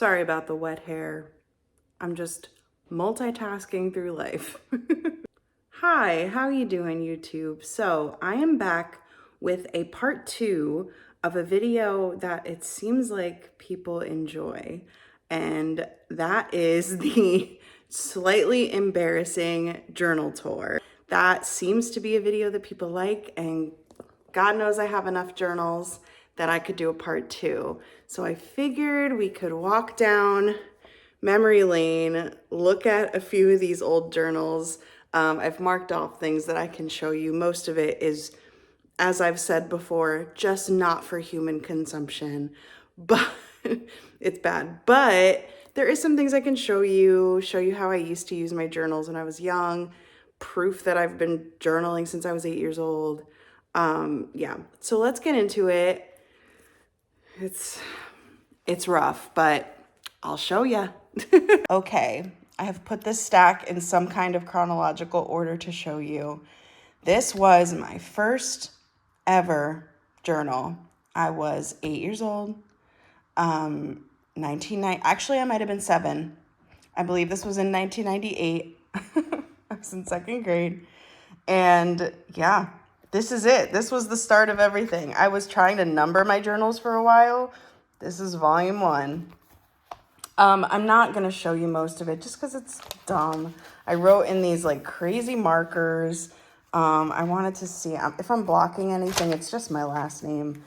Sorry about the wet hair. I'm just multitasking through life. Hi, how you doing, YouTube? So I am back with a part 2 of a video that it seems like people enjoy. And that is the slightly embarrassing journal tour. That seems to be a video that people like, and God knows I have enough journals that I could do a part 2. So I figured we could walk down memory lane, look at a few of these old journals. I've marked off things that I can show you. Most of it is, as I've said before, just not for human consumption, but it's bad. But there is some things I can show you how I used to use my journals when I was young, proof that I've been journaling since I was 8 years old. Yeah, so let's get into it. It's rough, but I'll show ya. Okay, I have put this stack in some kind of chronological order to show you. This was my first ever journal. I was 8 years old. 1990. Actually, I might have been 7. I believe this was in 1998. I was in 2nd grade. And yeah, this is it. This was the start of everything. I was trying to number my journals for a while. This is volume 1. I'm not going to show you most of it just because it's dumb. I wrote in these like crazy markers. I wanted to see if I'm blocking anything. It's just my last name.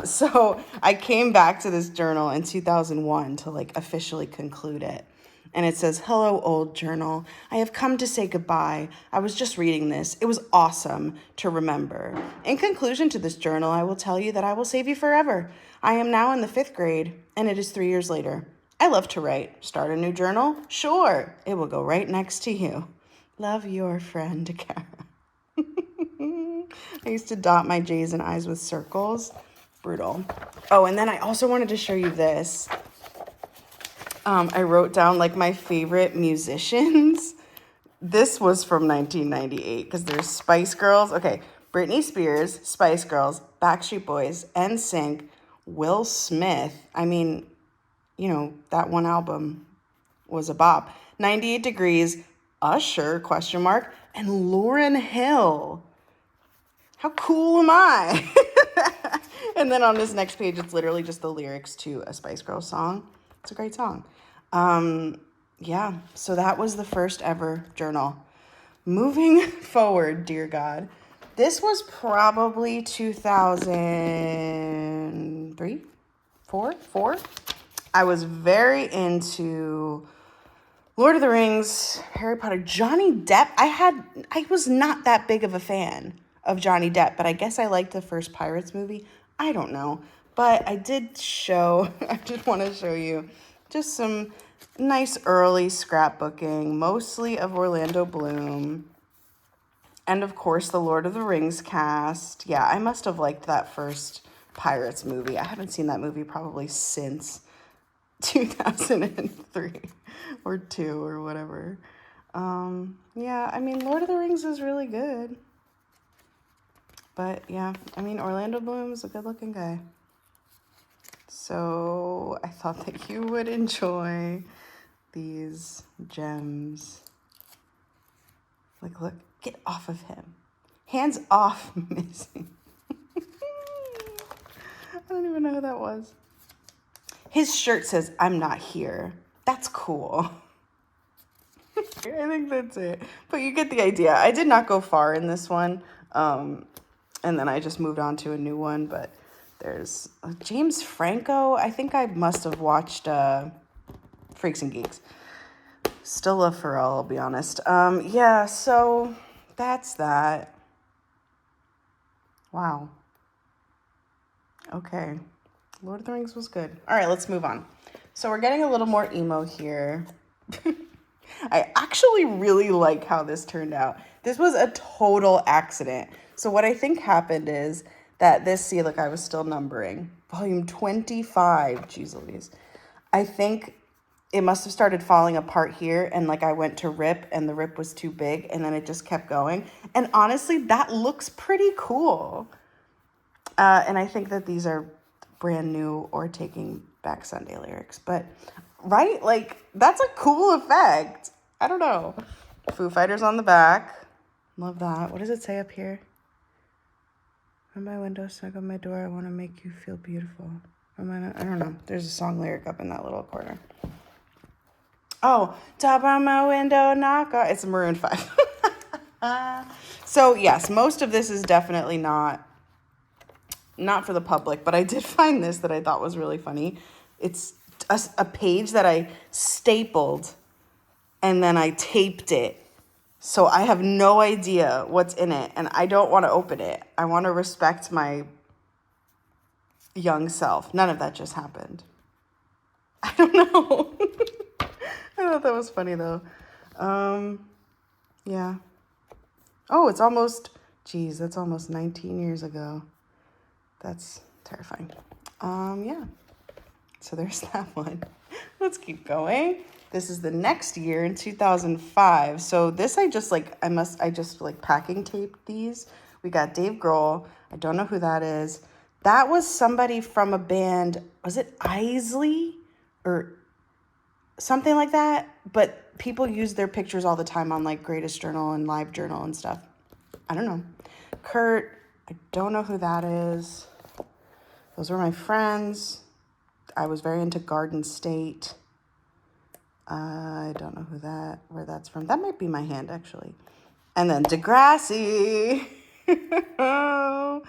So I came back to this journal in 2001 to like officially conclude it. And it says, "Hello, old journal. I have come to say goodbye. I was just reading this. It was awesome to remember. In conclusion to this journal, I will tell you that I will save you forever. I am now in the 5th grade, and it is 3 years later. I love to write. Start a new journal? Sure. It will go right next to you. Love, your friend, Kara." I used to dot my J's and I's with circles. Brutal. Oh, and then I also wanted to show you this. I wrote down like my favorite musicians. This was from 1998 because there's Spice Girls. Okay, Britney Spears, Spice Girls, Backstreet Boys, NSYNC, Will Smith. I mean, you know, that one album was a bop. 98 Degrees, Usher, question mark, and Lauryn Hill. How cool am I? And then on this next page, it's literally just the lyrics to a Spice Girls song. It's a great song. Yeah, so that was the first ever journal. Moving forward, dear God, this was probably 2003, 4. I was very into Lord of the Rings, Harry Potter, Johnny Depp. I was not that big of a fan of Johnny Depp, but I guess I liked the first Pirates movie. I don't know. But I did want to show you just some nice early scrapbooking, mostly of Orlando Bloom. And of course, the Lord of the Rings cast. Yeah, I must have liked that first Pirates movie. I haven't seen that movie probably since 2003 or 2 or whatever. Yeah, I mean, Lord of the Rings is really good. But yeah, I mean, Orlando Bloom's a good looking guy. So I thought that you would enjoy these gems. Like, look, get off of him. Hands off, Missy. I don't even know who that was. His shirt says, "I'm not here." That's cool. I think that's it. But you get the idea. I did not go far in this one. And then I just moved on to a new one. But there's James Franco. I think I must have watched Freaks and Geeks. Still love Pharrell, I'll be honest. Yeah, so that's that. Wow. Okay. Lord of the Rings was good. All right, let's move on. So we're getting a little more emo here. I actually really like how this turned out. This was a total accident. So what I think happened is that this, see, look, I was still numbering. Volume 25, geez Louise. I think it must have started falling apart here, and like I went to rip and the rip was too big, and then it just kept going. And honestly, that looks pretty cool. And I think that these are brand new or taking back Sunday lyrics. But, right? Like, that's a cool effect. I don't know. Foo Fighters on the back. Love that. What does it say up here? On my window, snug on my door, I want to make you feel beautiful. I don't know. There's a song lyric up in that little corner. Oh, top on my window, knock on. It's Maroon 5. So, yes, most of this is definitely not for the public, but I did find this that I thought was really funny. It's a page that I stapled and then I taped it. So I have no idea what's in it, and I don't want to open it. I want to respect my young self. None of that just happened. I don't know. I thought that was funny, though. Yeah. Oh, it's almost, geez, that's almost 19 years ago. That's terrifying. Yeah. So there's that one. Let's keep going. This is the next year in 2005. So this I just packing taped these. We got Dave Grohl. I don't know who that is. That was somebody from a band. Was it Isley or something like that? But people use their pictures all the time on like Greatest Journal and Live Journal and stuff. I don't know. Kurt. I don't know who that is. Those were my friends. I was very into Garden State. I don't know where that's from. That might be my hand, actually. And then Degrassi. That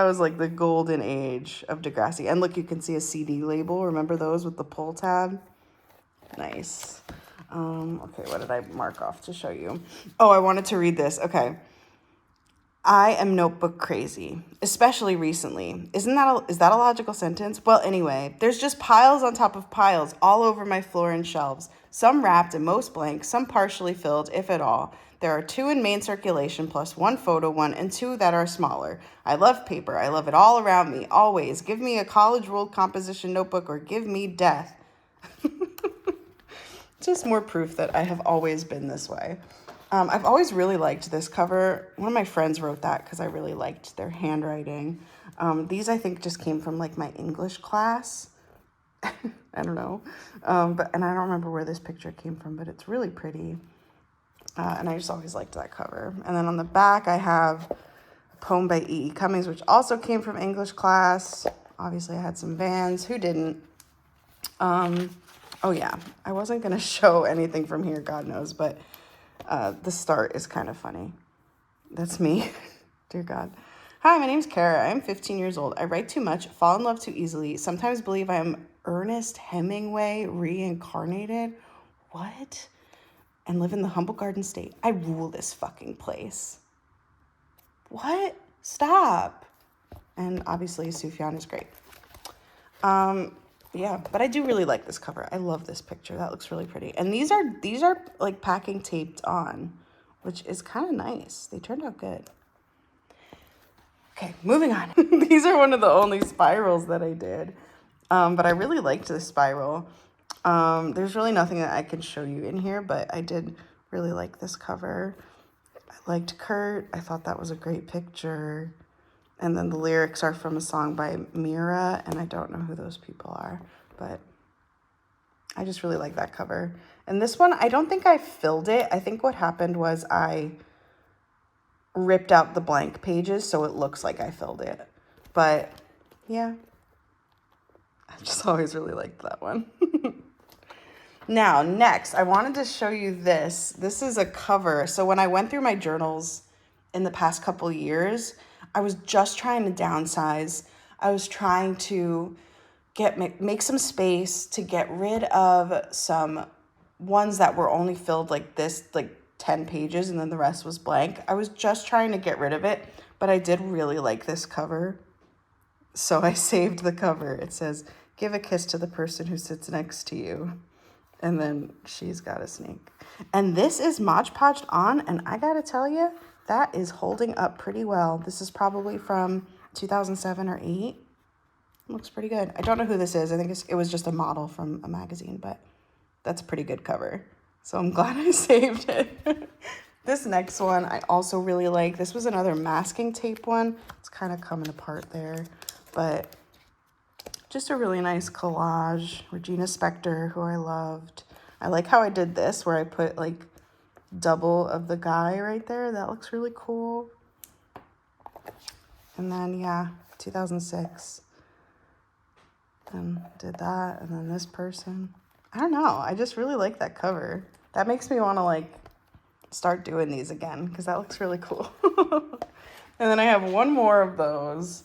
was like the golden age of Degrassi. And look, you can see a CD label. Remember those with the pull tab? Nice. Okay, what did I mark off to show you? Oh, I wanted to read this. Okay. I am notebook crazy, especially recently. Is that a logical sentence? Well, anyway, there's just piles on top of piles all over my floor and shelves. Some wrapped and most blank, some partially filled, if at all. There are 2 in main circulation plus 1 photo one and 2 that are smaller. I love paper. I love it all around me, always. Give me a college ruled composition notebook or give me death. Just more proof that I have always been this way. I've always really liked this cover. One of my friends wrote that because I really liked their handwriting. These, I think, just came from, like, my English class. I don't know. And I don't remember where this picture came from, but it's really pretty. And I just always liked that cover. And then on the back, I have a poem by E.E. Cummings, which also came from English class. Obviously, I had some Vans. Who didn't? Oh, yeah. I wasn't going to show anything from here, God knows, but... the start is kind of funny. That's me. Dear God. Hi, my name's Kara. I'm 15 years old. I write too much, fall in love too easily, sometimes believe I am Ernest Hemingway reincarnated. What? And live in the humble garden state. I rule this fucking place. What? Stop. And obviously Sufjan is great. Yeah, but I do really like this cover. I love this picture. That looks really pretty. And these are like packing taped on, which is kind of nice. They turned out good. Okay, moving on. These are one of the only spirals that I did. But I really liked this spiral. There's really nothing that I can show you in here, but I did really like this cover. I liked Kurt. I thought that was a great picture. And then the lyrics are from a song by Mira, and I don't know who those people are, but I just really like that cover. And this one, I don't think I filled it. I think what happened was I ripped out the blank pages, so it looks like I filled it. But, yeah, I just always really liked that one. Now, next, I wanted to show you this. This is a cover. So when I went through my journals in the past couple years, I was just trying to downsize. I was trying to make some space to get rid of some ones that were only filled like this, like 10 pages, and then the rest was blank. I was just trying to get rid of it, but I did really like this cover. So I saved the cover. It says, "Give a kiss to the person who sits next to you." And then she's got a snake. And this is Mod Podged On, and I gotta tell you, that is holding up pretty well. This is probably from 2007 or 8. Looks pretty good. I don't know who this is. I think it was just a model from a magazine, but that's a pretty good cover. So I'm glad I saved it. This next one I also really like. This was another masking tape one. It's kind of coming apart there, but just a really nice collage. Regina Spektor, who I loved. I like how I did this, where I put like double of the guy right there. That looks really cool. And then, yeah, 2006. And did that. And then this person. I don't know. I just really like that cover. That makes me want to like start doing these again because that looks really cool. And then I have one more of those.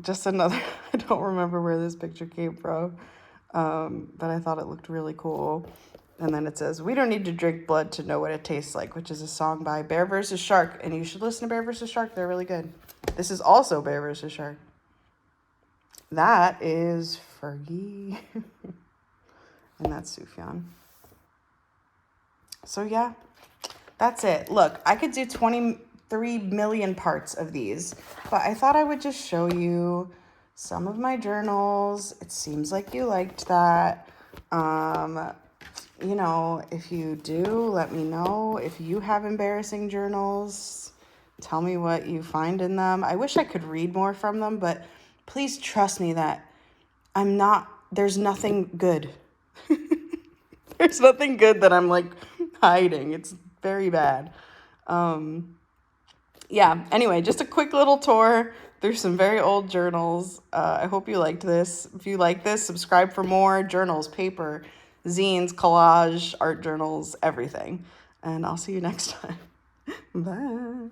Just another, I don't remember where this picture came from, but I thought it looked really cool. And then it says, "We don't need to drink blood to know what it tastes like," which is a song by Bear vs. Shark. And you should listen to Bear vs. Shark. They're really good. This is also Bear vs. Shark. That is Fergie. And that's Sufjan. So yeah, that's it. Look, I could do 23 million parts of these, but I thought I would just show you some of my journals. It seems like you liked that. You know, if you do, let me know. If you have embarrassing journals, tell me what you find in them. I wish I could read more from them, but please trust me that there's nothing good. There's nothing good that I'm like hiding. It's very bad. Yeah, anyway, just a quick little tour through some very old journals. I hope you liked this. If you like this, subscribe for more journals, paper, zines, collage, art journals, everything. And I'll see you next time. Bye.